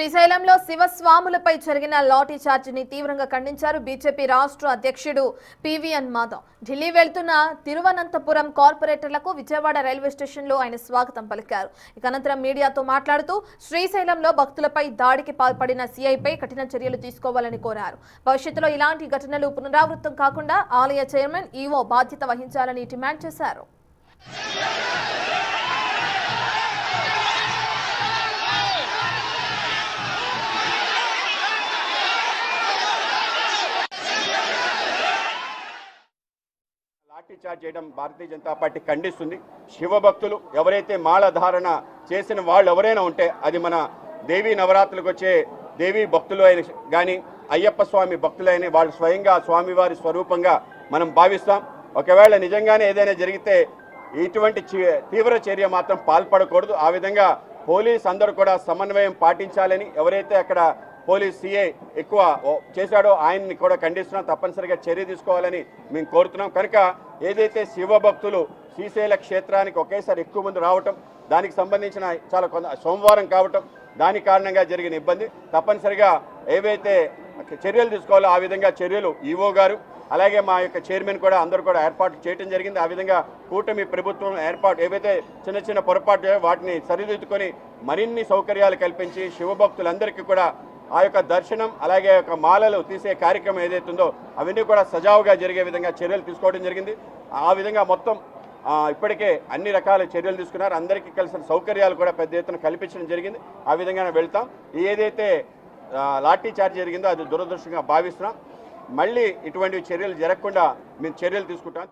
శ్రీశైలంలో శివస్వాములపై జరిగిన లాఠీ చార్జిని తీవ్రంగా ఖండించారు బీజేపీ రాష్ట్ర అధ్యక్షుడు పివిఎన్ మాధవ్. ఢిల్లీ వెళ్తున్న తిరువనంతపురం కార్పొరేటర్లకు విజయవాడ రైల్వే స్టేషన్లో ఆయన స్వాగతం పలికారు. ఇక అనంతరం మీడియాతో మాట్లాడుతూ శ్రీశైలంలో భక్తులపై దాడికి పాల్పడిన సీఐపై కఠిన చర్యలు తీసుకోవాలని కోరారు. భవిష్యత్తులో ఇలాంటి ఘటనలు పునరావృతం కాకుండా ఆలయ చైర్మన్ ఈవో బాధ్యత వహించాలని డిమాండ్ చేశారు. లాఠీ చార్జ్ చేయడం భారతీయ జనతా పార్టీ ఖండిస్తుంది. శివభక్తులు ఎవరైతే మాల ధారణ చేసిన వాళ్ళు ఎవరైనా ఉంటే అది మన దేవీ నవరాత్రులకు వచ్చే దేవీ భక్తులు అయిన కానీ అయ్యప్ప స్వామి భక్తులైన వాళ్ళు స్వయంగా స్వామివారి స్వరూపంగా మనం భావిస్తాం. ఒకవేళ నిజంగానే ఏదైనా జరిగితే ఇటువంటి తీవ్ర చర్య మాత్రం పాల్పడకూడదు. ఆ విధంగా పోలీస్ అందరూ కూడా సమన్వయం పాటించాలని, ఎవరైతే అక్కడ పోలీస్ సిఐ ఎక్కువ చేశాడో ఆయన్ని కూడా ఖండిస్తున్నాం. తప్పనిసరిగా చర్య తీసుకోవాలని మేము కోరుతున్నాం. కనుక ఏదైతే శివభక్తులు శ్రీశైల క్షేత్రానికి ఒకేసారి ఎక్కువ మంది రావటం, దానికి సంబంధించిన చాలా సోమవారం కావటం, దాని కారణంగా జరిగిన ఇబ్బంది తప్పనిసరిగా ఏవైతే చర్యలు తీసుకోవాలో ఆ విధంగా చర్యలు ఈవో గారు అలాగే మా యొక్క చైర్మన్ కూడా అందరూ కూడా ఏర్పాటు చేయడం జరిగింది. ఆ విధంగా కూటమి ప్రభుత్వం ఏవైతే చిన్న చిన్న పొరపాటు వాటిని సరిదిద్దుకొని మరిన్ని సౌకర్యాలు కల్పించి శివభక్తులందరికీ కూడా ఆ యొక్క దర్శనం అలాగే యొక్క మాలలు తీసే కార్యక్రమం ఏదైతుందో అవన్నీ కూడా సజావుగా జరిగే విధంగా చర్యలు తీసుకోవడం జరిగింది. ఆ విధంగా మొత్తం ఇప్పటికే అన్ని రకాల చర్యలు తీసుకున్నారు. అందరికీ కలిసిన సౌకర్యాలు కూడా పెద్ద ఎత్తున కల్పించడం జరిగింది. ఆ విధంగానే వెళ్తాం. ఏదైతే లాఠీ చార్జ్ జరిగిందో అది దురదృష్టంగా భావిస్తున్నాం. మళ్ళీ ఇటువంటి చర్యలు జరగకుండా మేము చర్యలు తీసుకుంటాం.